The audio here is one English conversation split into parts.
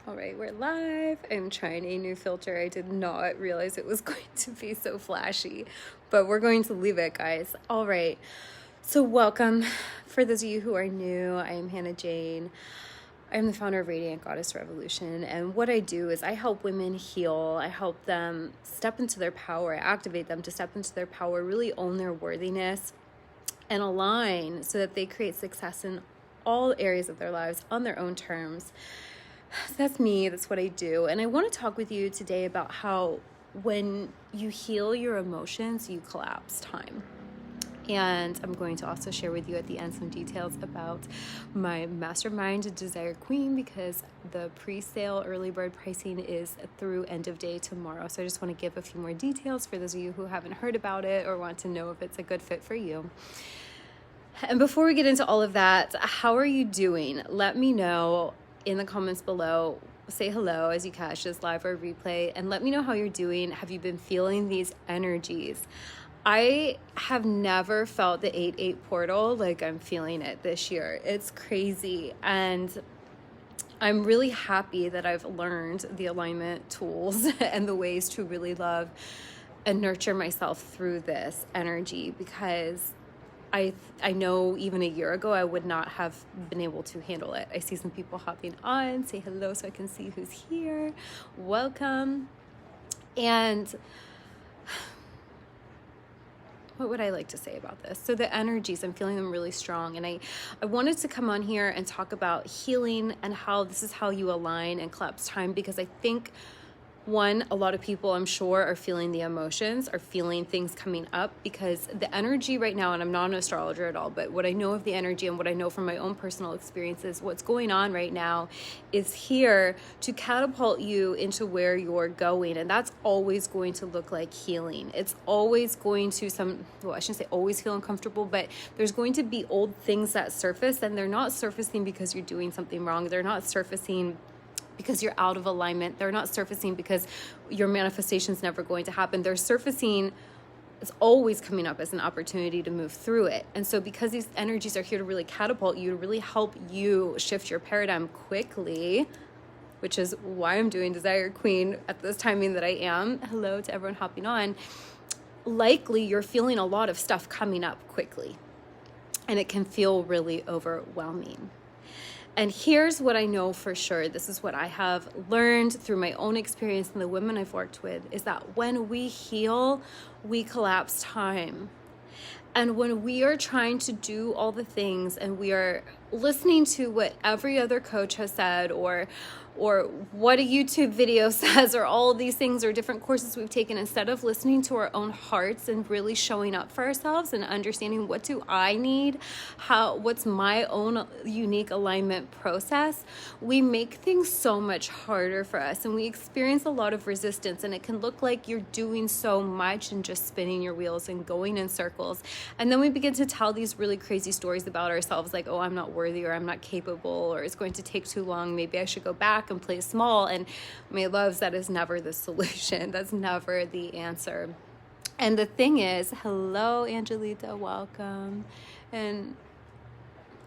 All right, we're live. I'm trying a new filter. I did not realize it was going to be so flashy, but we're going to leave it, guys. All right. So welcome. For those of you who are new, I am Hannah Jane. I'm the founder of Radiant Goddess Revolution, and what I do is I help women heal. I help them step into their power. I activate them to step into their power, really own their worthiness, and align so that they create success in all areas of their lives on their own terms. So that's me, that's what I do. And I want to talk with you today about how when you heal your emotions, you collapse time. And I'm going to also share with you at the end some details about my mastermind Desire Queen, because the pre-sale early bird pricing is through end of day tomorrow. So I just want to give a few more details for those of you who haven't heard about it or want to know if it's a good fit for you. And before we get into all of that, how are you doing? Let me know in the comments below. Say hello as you catch this live or replay, and let me know how you're doing. Have you been feeling these energies? I have never felt the 8-8 portal like I'm feeling it this year. It's crazy. And I'm really happy that I've learned the alignment tools and the ways to really love and nurture myself through this energy, because I know even a year ago I would not have been able to handle it. I see some people hopping on. Say hello so I can see who's here. Welcome. And what would I like to say about this? So the energies, I'm feeling them really strong. And I wanted to come on here and talk about healing and how this is how you align and collapse time, because I think one, a lot of people, I'm sure, are feeling the emotions, are feeling things coming up, because the energy right now, and I'm not an astrologer at all, but what I know of the energy and what I know from my own personal experiences, what's going on right now is here to catapult you into where you're going. And that's always going to look like healing. It's always going to I shouldn't say always feel uncomfortable, but there's going to be old things that surface, and they're not surfacing because you're doing something wrong. They're not surfacing because you're out of alignment. They're not surfacing because your manifestation's never going to happen. They're surfacing, it's always coming up as an opportunity to move through it. And so because these energies are here to really catapult you, to really help you shift your paradigm quickly, which is why I'm doing Desire Queen at this timing that I am. Hello to everyone hopping on. Likely you're feeling a lot of stuff coming up quickly, and it can feel really overwhelming. And here's what I know for sure. This is what I have learned through my own experience and the women I've worked with, is that when we heal, we collapse time. And when we are trying to do all the things and we are listening to what every other coach has said, or what a YouTube video says, or all of these things, or different courses we've taken, instead of listening to our own hearts and really showing up for ourselves and understanding what do I need, what's my own unique alignment process, we make things so much harder for us, and we experience a lot of resistance, and it can look like you're doing so much and just spinning your wheels and going in circles. And then we begin to tell these really crazy stories about ourselves, like, oh, I'm not worthy, or I'm not capable, or it's going to take too long, maybe I should go back and play small. And my loves, that is never the solution. That's never the answer. And the thing is, hello, Angelita, welcome. And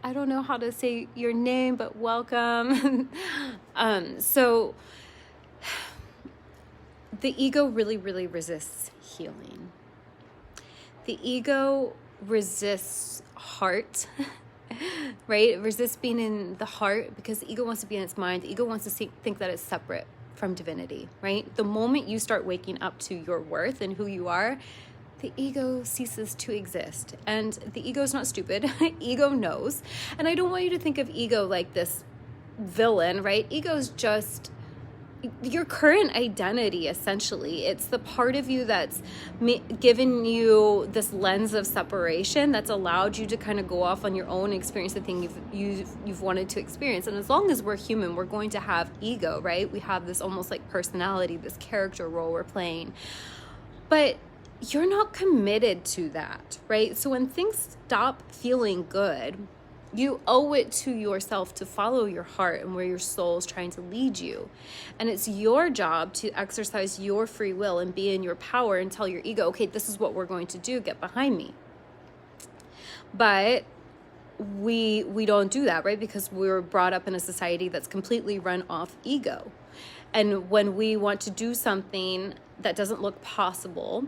I don't know how to say your name, but welcome. So the ego really, really resists healing. The ego resists heart, right? It resists being in the heart because the ego wants to be in its mind. The ego wants to think that it's separate from divinity, right? The moment you start waking up to your worth and who you are, the ego ceases to exist. And the ego is not stupid. Ego knows. And I don't want you to think of ego like this villain, right? Ego is just your current identity, essentially. It's the part of you that's given you this lens of separation that's allowed you to kind of go off on your own, experience the thing you've wanted to experience. And as long as we're human, we're going to have ego, right? We have this almost like personality, this character role we're playing. But you're not committed to that, right? So when things stop feeling good, you owe it to yourself to follow your heart and where your soul is trying to lead you. And it's your job to exercise your free will and be in your power and tell your ego, okay, this is what we're going to do. Get behind me. But we don't do that, right? Because we were brought up in a society that's completely run off ego. And when we want to do something that doesn't look possible,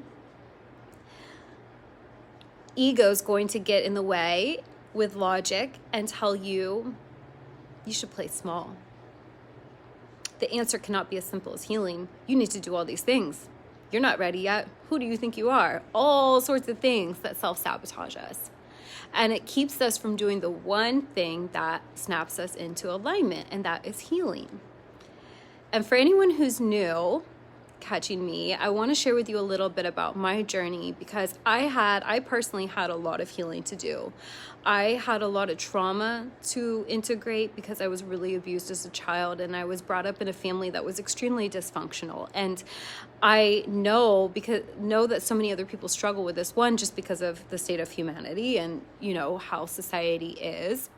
ego is going to get in the way with logic and tell you, you should play small. The answer cannot be as simple as healing. You need to do all these things. You're not ready yet. Who do you think you are? All sorts of things that self-sabotage us. And it keeps us from doing the one thing that snaps us into alignment, and that is healing. And for anyone who's new, catching me, I want to share with you a little bit about my journey, because I personally had a lot of healing to do. I had a lot of trauma to integrate because I was really abused as a child, and I was brought up in a family that was extremely dysfunctional. And I know that so many other people struggle with this, one, just because of the state of humanity and, how society is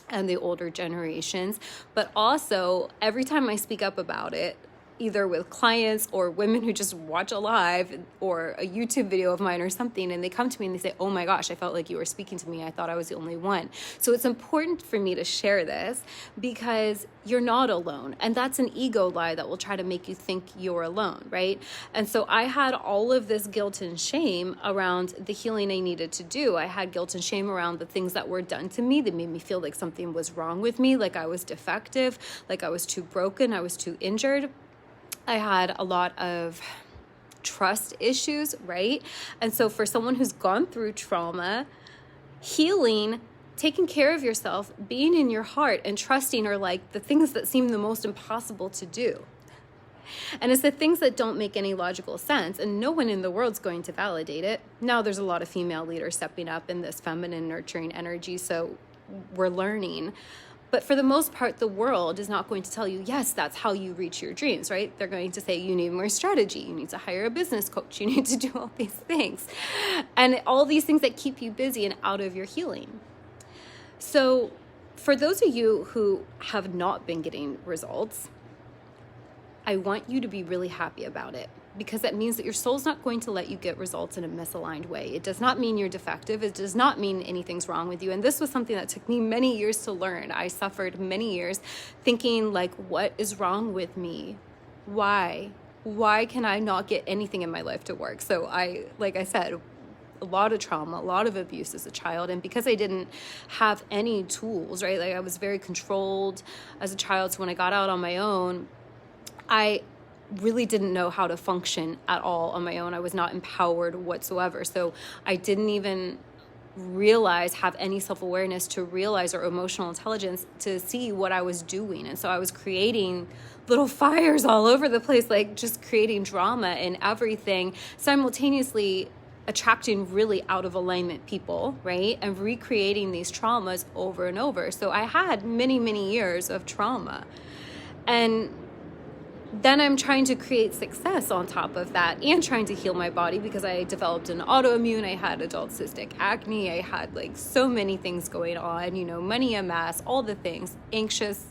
and the older generations, but also every time I speak up about it, either with clients or women who just watch a live or a YouTube video of mine or something, and they come to me and they say, oh my gosh, I felt like you were speaking to me. I thought I was the only one. So it's important for me to share this because you're not alone. And that's an ego lie that will try to make you think you're alone, right? And so I had all of this guilt and shame around the healing I needed to do. I had guilt and shame around the things that were done to me that made me feel like something was wrong with me, like I was defective, like I was too broken, I was too injured. I had a lot of trust issues, right? And so for someone who's gone through trauma, healing, taking care of yourself, being in your heart and trusting are like the things that seem the most impossible to do. And it's the things that don't make any logical sense, and no one in the world's going to validate it. Now there's a lot of female leaders stepping up in this feminine nurturing energy, so we're learning. But for the most part, the world is not going to tell you, yes, that's how you reach your dreams, right? They're going to say, you need more strategy. You need to hire a business coach. You need to do all these things. And all these things that keep you busy and out of your healing. So for those of you who have not been getting results, I want you to be really happy about it, because that means that your soul's not going to let you get results in a misaligned way. It does not mean you're defective. It does not mean anything's wrong with you. And this was something that took me many years to learn. I suffered many years thinking like, what is wrong with me? Why? Why can I not get anything in my life to work? So like I said, a lot of trauma, a lot of abuse as a child. And because I didn't have any tools, right? Like I was very controlled as a child. So when I got out on my own, I really didn't know how to function at all on my own. I was not empowered whatsoever. So I didn't even have any self-awareness to realize, or emotional intelligence to see what I was doing. And so I was creating little fires all over the place, like just creating drama and everything, simultaneously attracting really out of alignment people, right? And recreating these traumas over and over. So I had many, many years of trauma. And then I'm trying to create success on top of that and trying to heal my body, because I developed an autoimmune, I had adult cystic acne, I had like so many things going on, money MS, all the things, anxious,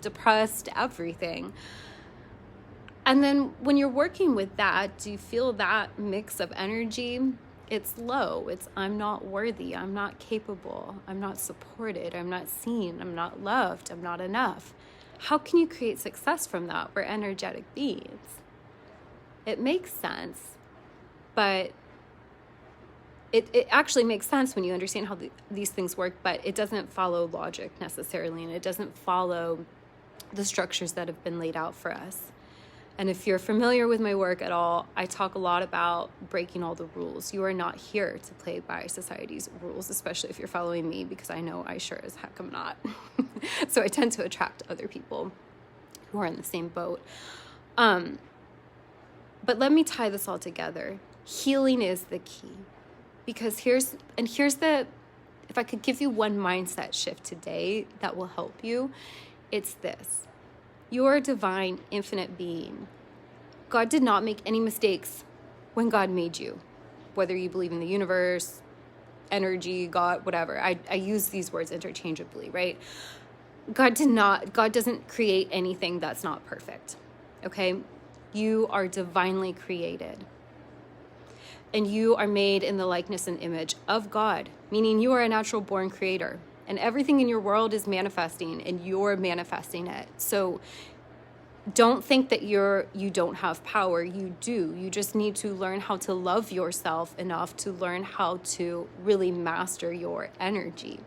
depressed, everything. And then when you're working with that, do you feel that mix of energy? It's low. It's I'm not worthy. I'm not capable. I'm not supported. I'm not seen. I'm not loved. I'm not enough. How can you create success from that? We're energetic beings. It makes sense, but it actually makes sense when you understand how these things work, but it doesn't follow logic necessarily, and it doesn't follow the structures that have been laid out for us. And if you're familiar with my work at all, I talk a lot about breaking all the rules. You are not here to play by society's rules, especially if you're following me, because I know I sure as heck am not. So I tend to attract other people who are in the same boat. But let me tie this all together. Healing is the key. Because if I could give you one mindset shift today that will help you, it's this. You're a divine, infinite being. God did not make any mistakes when God made you. Whether you believe in the universe, energy, God, whatever. I use these words interchangeably, right? God doesn't create anything that's not perfect, okay? You are divinely created. and you are made in the likeness and image of God, meaning you are a natural born creator, and everything in your world is manifesting, and you're manifesting it. So don't think that you don't have power. You do. You just need to learn how to love yourself enough to learn how to really master your energy.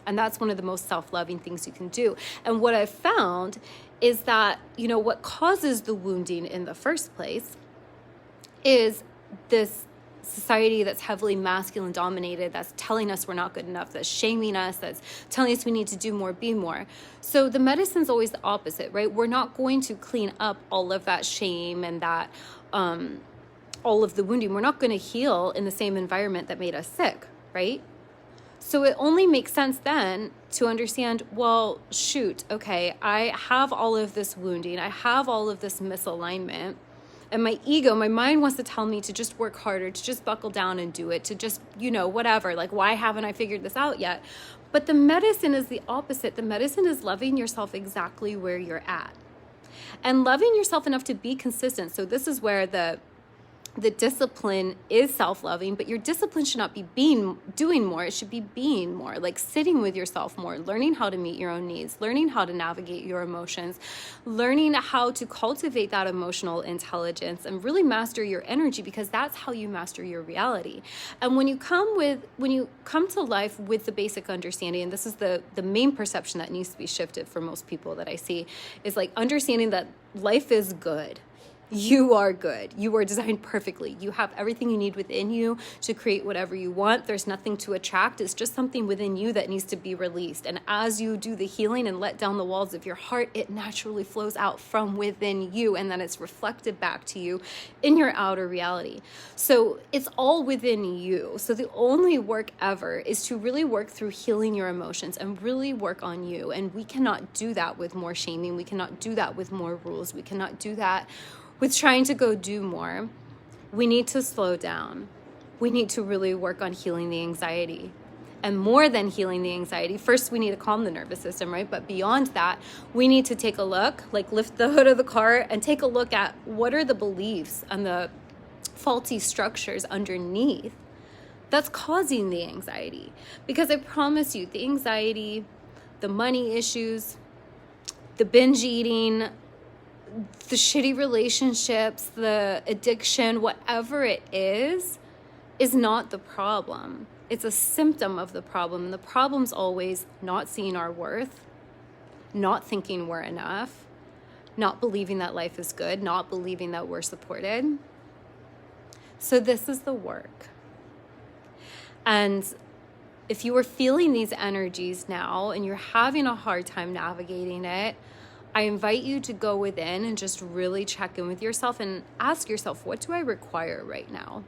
And that's one of the most self-loving things you can do. And what I've found is that, what causes the wounding in the first place is this society that's heavily masculine dominated, that's telling us we're not good enough, that's shaming us, that's telling us we need to do more, be more. So the medicine's always the opposite, right? We're not going to clean up all of that shame and that all of the wounding. We're not going to heal in the same environment that made us sick, right? So it only makes sense then to understand, well, shoot, okay, I have all of this wounding, I have all of this misalignment. And my ego, my mind wants to tell me to just work harder, to just buckle down and do it, to just, whatever. Like, why haven't I figured this out yet? But the medicine is the opposite. The medicine is loving yourself exactly where you're at. And loving yourself enough to be consistent. So this is where the discipline is self-loving, but your discipline should not be doing more. It should be being more, like sitting with yourself more, learning how to meet your own needs, learning how to navigate your emotions, learning how to cultivate that emotional intelligence and really master your energy, because that's how you master your reality. And when you come to life with the basic understanding, and this is the main perception that needs to be shifted for most people that I see, is like understanding that life is good. You are good. You are designed perfectly. You have everything you need within you to create whatever you want. There's nothing to attract. It's just something within you that needs to be released. And as you do the healing and let down the walls of your heart, it naturally flows out from within you, and then it's reflected back to you in your outer reality. So it's all within you. So the only work ever is to really work through healing your emotions and really work on you. And we cannot do that with more shaming. We cannot do that with more rules. We cannot do that with trying to go do more. We need to slow down. We need to really work on healing the anxiety. And more than healing the anxiety, first we need to calm the nervous system, right? But beyond that, we need to take a look, like lift the hood of the car and take a look at what are the beliefs and the faulty structures underneath that's causing the anxiety. Because I promise you, the anxiety, the money issues, the binge eating, the shitty relationships, the addiction, whatever it is not the problem. It's a symptom of the problem. And the problem's always not seeing our worth, not thinking we're enough, not believing that life is good, not believing that we're supported. So this is the work. And if you are feeling these energies now and you're having a hard time navigating it, I invite you to go within and just really check in with yourself and ask yourself, what do I require right now?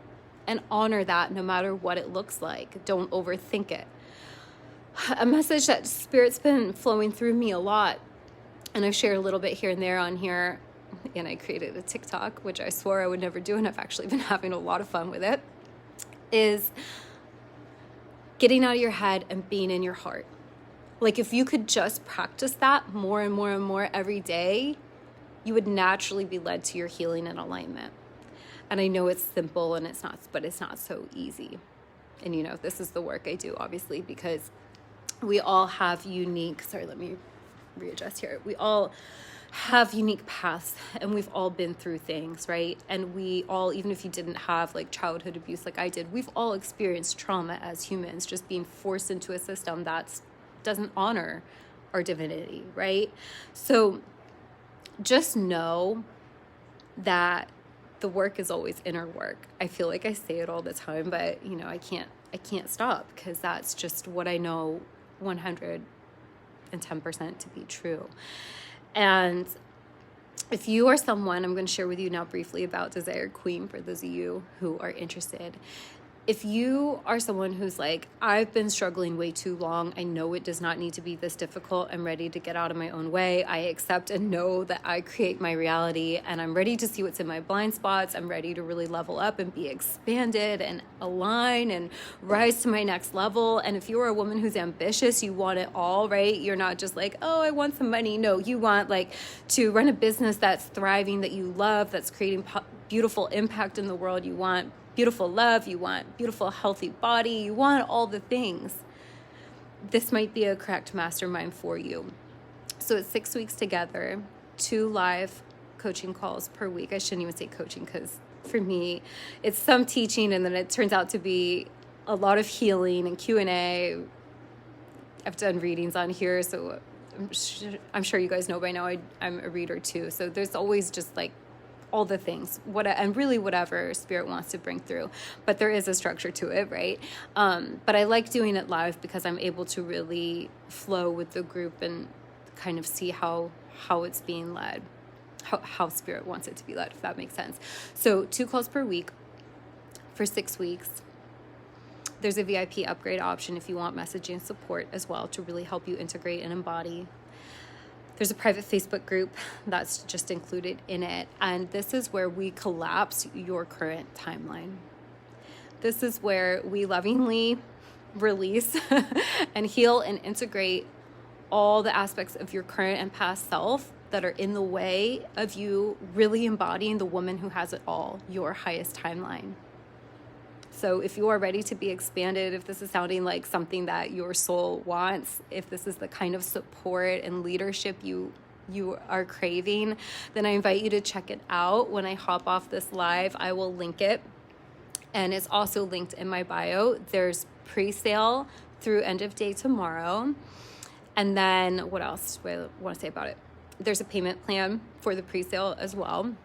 And honor that no matter what it looks like. Don't overthink it. A message that Spirit's been flowing through me a lot, and I've shared a little bit here and there on here, and I created a TikTok, which I swore I would never do, and I've actually been having a lot of fun with it, is getting out of your head and being in your heart. Like if you could just practice that more and more and more every day, you would naturally be led to your healing and alignment. And I know it's simple and it's not so easy. And this is the work I do, obviously, because we all have let me readjust here. We all have unique paths and we've all been through things, right? And we all, even if you didn't have like childhood abuse like I did, we've all experienced trauma as humans, just being forced into a system that doesn't honor our divinity, right? So just know that the work is always inner work. I feel like I say it all the time, but I can't stop, because that's just what I know 110% to be true. And if you are someone, I'm going to share with you now briefly about Desire Queen for those of you who are interested. If you are someone who's like, I've been struggling way too long, I know it does not need to be this difficult, I'm ready to get out of my own way, I accept and know that I create my reality, and I'm ready to see what's in my blind spots, I'm ready to really level up and be expanded and align and rise to my next level. And if you're a woman who's ambitious, you want it all, right? You're not just like, oh, I want some money. No, you want like to run a business that's thriving, that you love, that's creating beautiful impact in the world. You want beautiful love, you want beautiful, healthy body, you want all the things, this might be a correct mastermind for you. So it's 6 weeks together, 2 live coaching calls per week. I shouldn't even say coaching, because for me, it's some teaching and then it turns out to be a lot of healing and Q&A. I've done readings on here, so I'm sure you guys know by now I'm a reader too. So there's always just like all the things, and really whatever spirit wants to bring through. But there is a structure to it, right? But I like doing it live because I'm able to really flow with the group and kind of see how it's being led, how spirit wants it to be led, if that makes sense. So 2 calls per week for 6 weeks. There's a VIP upgrade option if you want messaging support as well to really help you integrate and embody. There's a private Facebook group that's just included in it. And this is where we collapse your current timeline. This is where we lovingly release and heal and integrate all the aspects of your current and past self that are in the way of you really embodying the woman who has it all, your highest timeline. So if you are ready to be expanded, if this is sounding like something that your soul wants, if this is the kind of support and leadership you are craving, then I invite you to check it out. When I hop off this live, I will link it. And it's also linked in my bio. There's pre-sale through end of day tomorrow. And then what else do I want to say about it? There's a payment plan for the pre-sale as well.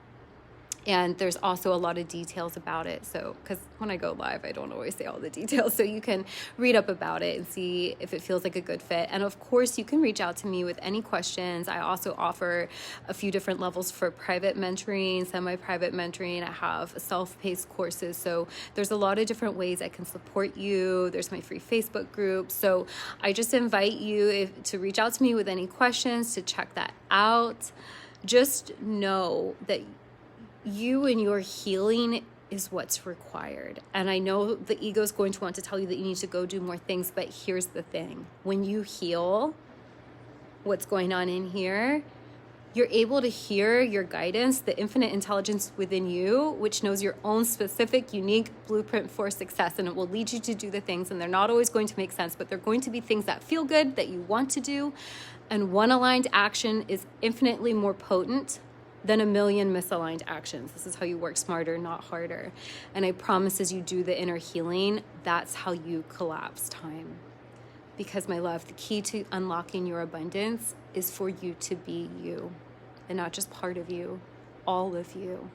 And there's also a lot of details about it. So, because when I go live, I don't always say all the details. So you can read up about it and see if it feels like a good fit. And of course, you can reach out to me with any questions. I also offer a few different levels for private mentoring, semi-private mentoring. I have self-paced courses. So there's a lot of different ways I can support you. There's my free Facebook group. So I just invite you to reach out to me with any questions, to check that out. Just know that you and your healing is what's required. And I know the ego is going to want to tell you that you need to go do more things, but here's the thing. When you heal what's going on in here, you're able to hear your guidance, the infinite intelligence within you, which knows your own specific, unique blueprint for success. And it will lead you to do the things. And they're not always going to make sense, but they're going to be things that feel good, that you want to do. And one aligned action is infinitely more potent than a million misaligned actions. This is how you work smarter, not harder. And I promise as you do the inner healing, that's how you collapse time. Because my love, the key to unlocking your abundance is for you to be you, and not just part of you, all of you.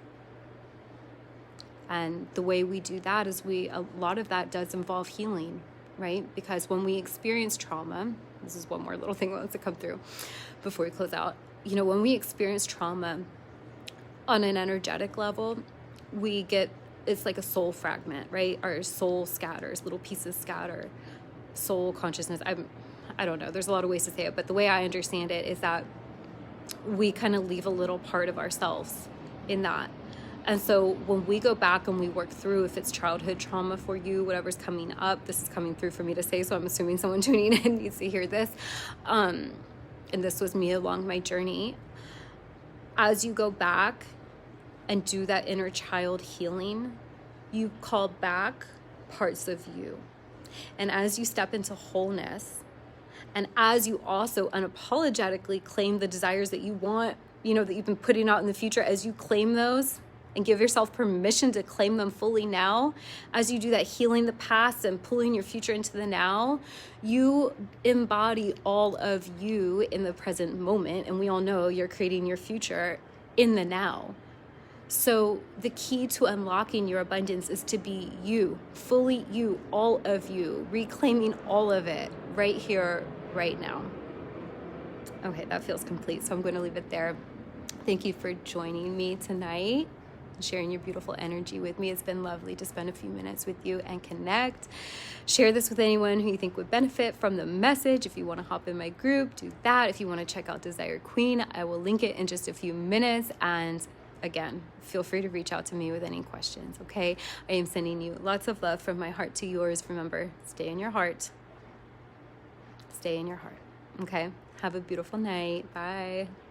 And the way we do that is a lot of that does involve healing, right? Because when we experience trauma, this is one more little thing that wants to come through before we close out. You know, when we experience trauma on an energetic level, it's like a soul fragment, right? Our soul scatters, little pieces scatter, soul consciousness. I don't know. There's a lot of ways to say it, but the way I understand it is that we kind of leave a little part of ourselves in that. And so when we go back and we work through, if it's childhood trauma for you, whatever's coming up, this is coming through for me to say, so I'm assuming someone tuning in needs to hear this. And this was me along my journey. As you go back and do that inner child healing, you call back parts of you. And as you step into wholeness, and as you also unapologetically claim the desires that you want, that you've been putting out in the future, as you claim those and give yourself permission to claim them fully now, as you do that healing the past and pulling your future into the now, you embody all of you in the present moment. And we all know you're creating your future in the now. So the key to unlocking your abundance is to be you, fully you, all of you, reclaiming all of it right here, right now. Okay, that feels complete. So I'm going to leave it there. Thank you for joining me tonight, sharing your beautiful energy with me. It's been lovely to spend a few minutes with you and connect. Share this with anyone who you think would benefit from the message. If you want to hop in my group, do that. If you want to check out Desire Queen, I will link it in just a few minutes. And again, feel free to reach out to me with any questions, okay? I am sending you lots of love from my heart to yours. Remember, stay in your heart. Stay in your heart, okay? Have a beautiful night. Bye.